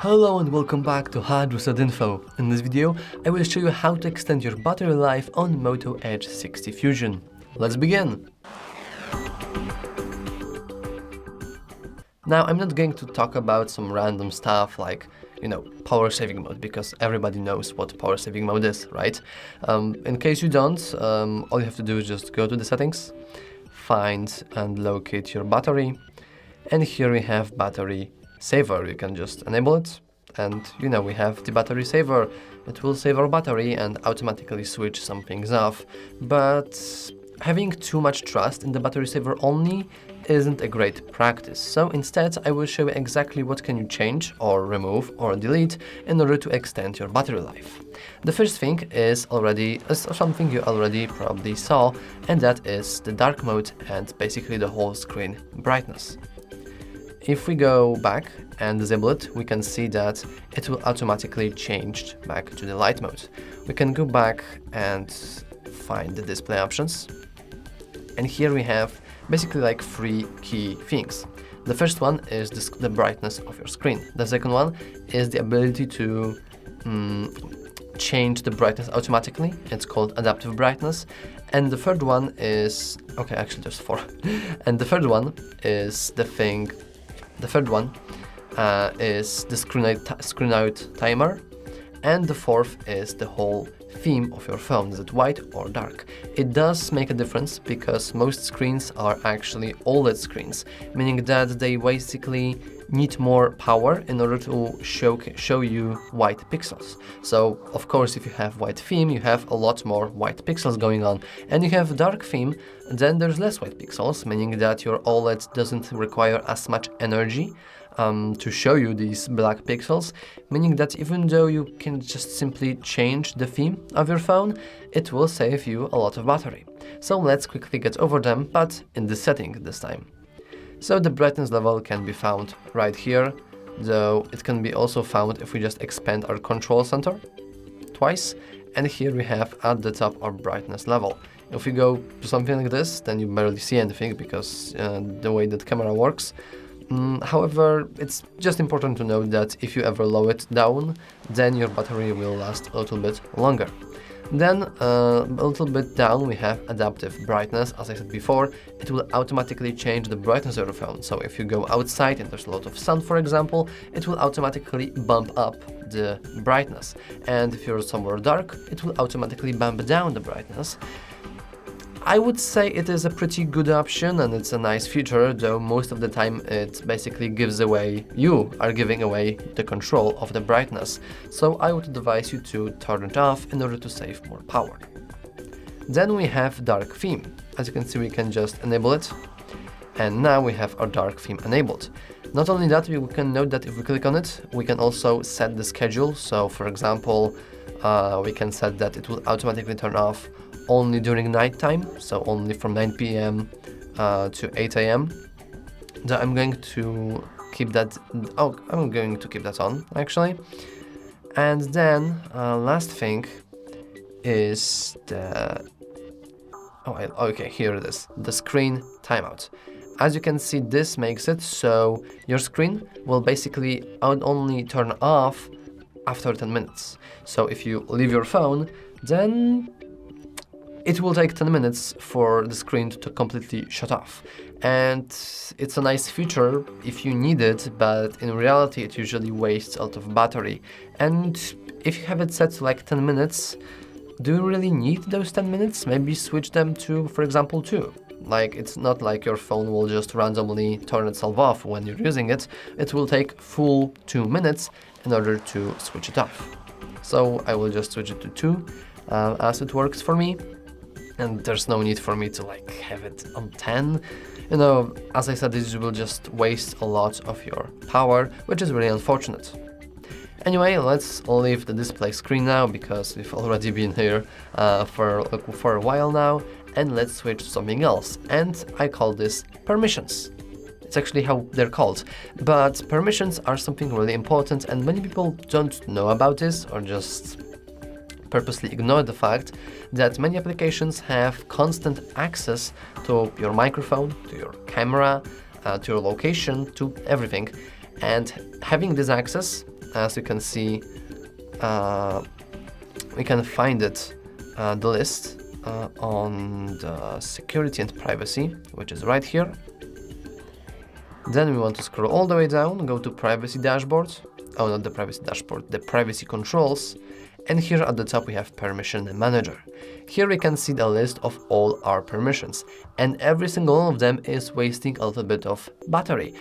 Hello and welcome back to HardReset.Info. In this video, I will show you how to extend your battery life on Moto Edge 60 Fusion. Let's begin! Now, I'm not going to talk about some random stuff like, power saving mode, because everybody knows what power saving mode is, right? In case you don't, all you have to do is just go to the settings, find and locate your battery, and here we have battery saver. You can just enable it, and we have the battery saver. It will save our battery and automatically switch some things off, but having too much trust in the battery saver only isn't a great practice. So instead, I will show you exactly what can you change or remove or delete in order to extend your battery life. The first thing is something you already probably saw, and that is the dark mode and basically the whole screen brightness. If we go back and disable it, we can see that it will automatically change back to the light mode. We can go back and find the display options. And here we have basically like three key things. The first one is the brightness of your screen. The second one is the ability to change the brightness automatically. It's called adaptive brightness. And the third one is, okay, actually there's four. And the third one is the screen out timer, and the fourth is the whole theme of your phone. Is it white or dark? It does make a difference because most screens are actually OLED screens, meaning that they basically need more power in order to show you white pixels. So of course, if you have white theme, you have a lot more white pixels going on, and you have dark theme, then there's less white pixels, meaning that your OLED doesn't require as much energy to show you these black pixels, meaning that even though you can just simply change the theme of your phone, it will save you a lot of battery. So let's quickly get over them, but in the setting this time. So the brightness level can be found right here, though it can be also found if we just expand our control center twice, and here we have at the top our brightness level. If we go to something like this, then you barely see anything because the way that camera works. However, it's just important to note that if you ever lower it down, then your battery will last a little bit longer. Then, a little bit down, we have adaptive brightness. As I said before, it will automatically change the brightness of your phone. So if you go outside and there's a lot of sun, for example, it will automatically bump up the brightness. And if you're somewhere dark, it will automatically bump down the brightness. I would say it is a pretty good option and it's a nice feature, though most of the time it basically you are giving away the control of the brightness. So I would advise you to turn it off in order to save more power. Then we have dark theme. As you can see, we can just enable it. And now we have our dark theme enabled. Not only that, we can note that if we click on it, we can also set the schedule. So for example, we can set that it will automatically turn off only during night time, so only from 9 p.m. To 8 a.m. So I'm going to keep that. I'm going to keep that on actually. And then last thing is here it is, the screen timeout. As you can see, this makes it so your screen will basically only turn off after 10 minutes. So if you leave your phone, then it will take 10 minutes for the screen to completely shut off. And it's a nice feature if you need it, but in reality it usually wastes a lot of battery. And if you have it set to like 10 minutes, do you really need those 10 minutes? Maybe switch them to, for example, 2. Like, it's not like your phone will just randomly turn itself off when you're using it. It will take full 2 minutes in order to switch it off. So I will just switch it to 2 as it works for me. And there's no need for me to have it on 10. As I said, this will just waste a lot of your power, which is really unfortunate. Anyway, let's leave the display screen now because we've already been here for a while now, and let's switch to something else. And I call this permissions. It's actually how they're called. But permissions are something really important, and many people don't know about this or just purposely ignore the fact that many applications have constant access to your microphone, to your camera, to your location, to everything. And having this access as you can see, we can find it, the list, on the security and privacy, which is right here. Then we want to scroll all the way down, go to privacy dashboard. Oh, not the privacy dashboard, the privacy controls. And here at the top we have permission manager. Here we can see the list of all our permissions, and every single one of them is wasting a little bit of battery,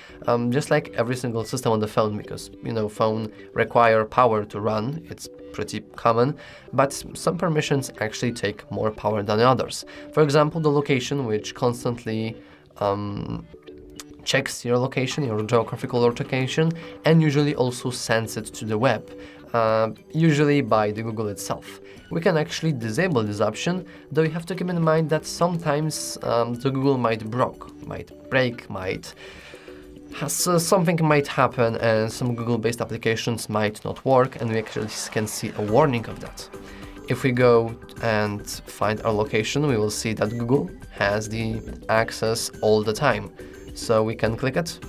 just like every single system on the phone, because phone require power to run. It's pretty common, but some permissions actually take more power than others. For example, the location, which constantly checks your location, your geographical location, and usually also sends it to the web, usually by the Google itself. We can actually disable this option, though you have to keep in mind that sometimes the Google might break, something might happen, and some Google-based applications might not work, and we actually can see a warning of that. If we go and find our location, we will see that Google has the access all the time. So we can click it,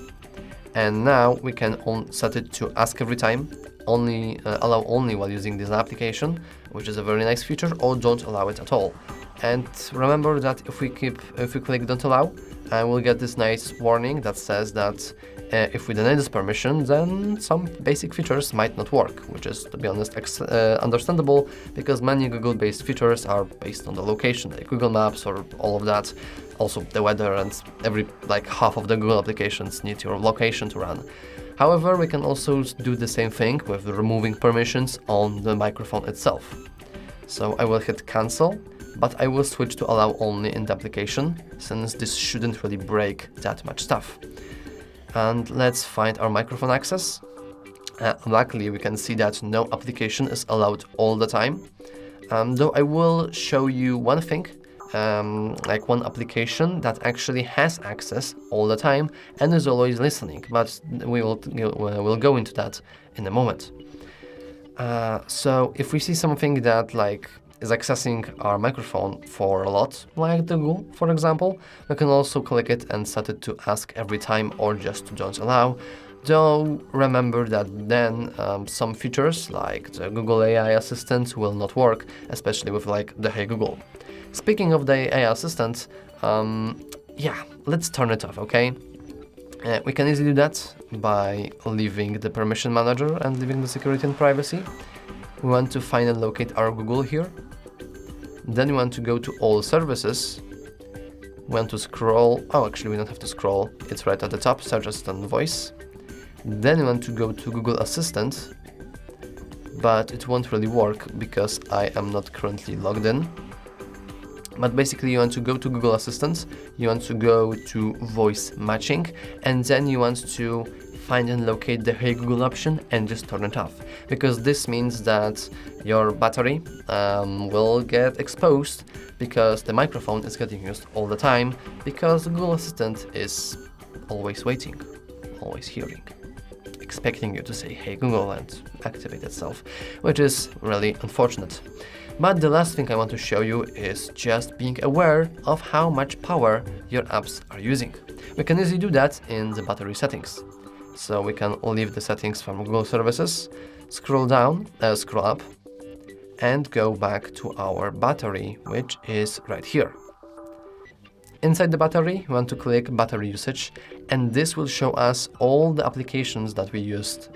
and now we can set it to ask every time, allow only while using this application, which is a very nice feature, or don't allow it at all. And remember that if we click don't allow, we'll get this nice warning that says that if we deny this permission, then some basic features might not work, which is, to be honest, understandable, because many Google-based features are based on the location, like Google Maps or all of that. Also the weather, and half of the Google applications need your location to run. However, we can also do the same thing with removing permissions on the microphone itself. So I will hit cancel, but I will switch to allow only in the application, since this shouldn't really break that much stuff. And let's find our microphone access. Luckily, we can see that no application is allowed all the time, though I will show you one thing, like one application that actually has access all the time and is always listening, but we'll go into that in a moment. So if we see something that is accessing our microphone for a lot, like the Google, for example, we can also click it and set it to ask every time or just to don't allow. Though remember that then some features like the Google AI Assistant will not work, especially with the Hey Google. Speaking of the AI Assistant, let's turn it off, okay? We can easily do that by leaving the permission manager and leaving the security and privacy. We want to find and locate our Google here. Then we want to go to all services. We want to scroll. Oh, actually, we don't have to scroll. It's right at the top, search assistant voice. Then we want to go to Google Assistant, but it won't really work because I am not currently logged in. But basically you want to go to Google Assistant, you want to go to voice matching, and then you want to find and locate the Hey Google option and just turn it off, because this means that your battery will get exposed because the microphone is getting used all the time, because Google Assistant is always waiting, always hearing, expecting you to say Hey Google and activate itself, which is really unfortunate. But the last thing I want to show you is just being aware of how much power your apps are using. We can easily do that in the battery settings. So we can leave the settings from Google Services, scroll up, and go back to our battery, which is right here. Inside the battery, we want to click battery usage, and this will show us all the applications that we used,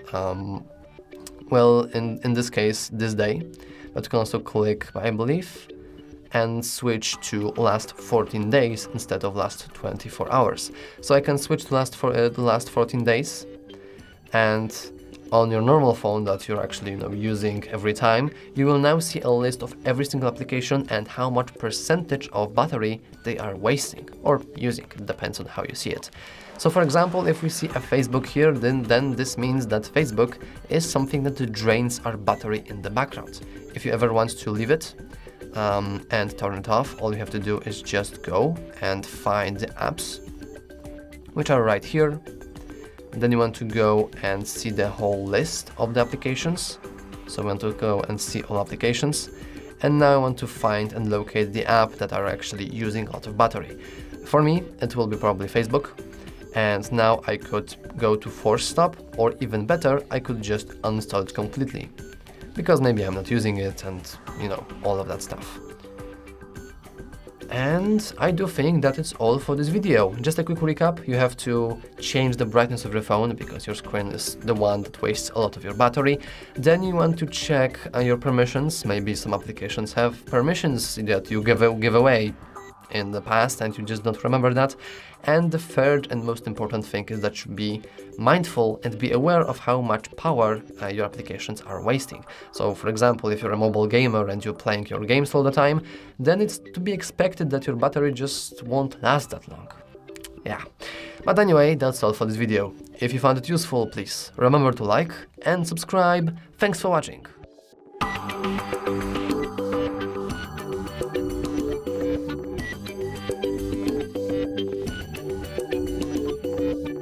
in this case, this day. But you can also click, I believe, and switch to last 14 days instead of last 24 hours. So I can switch to the last 14 days, and on your normal phone that you're actually using every time, you will now see a list of every single application and how much percentage of battery they are wasting or using. It depends on how you see it. So for example, if we see a Facebook here, then this means that Facebook is something that drains our battery in the background. If you ever want to leave it and turn it off, all you have to do is just go and find the apps, which are right here. Then you want to go and see the whole list of the applications. So we want to go and see all applications. And now I want to find and locate the app that are actually using a lot of battery. For me, it will be probably Facebook. And now I could go to force stop, or even better, I could just uninstall it completely. Because maybe I'm not using it and, all of that stuff. And I do think that it's all for this video. Just a quick recap, you have to change the brightness of your phone because your screen is the one that wastes a lot of your battery. Then you want to check your permissions. Maybe some applications have permissions that you give away in the past and you just don't remember that. And the third and most important thing is that you should be mindful and be aware of how much power your applications are wasting. So for example, if you're a mobile gamer and you're playing your games all the time, then it's to be expected that your battery just won't last that long. Yeah, but anyway, that's all for this video. If you found it useful, please remember to like and subscribe. Thanks for watching.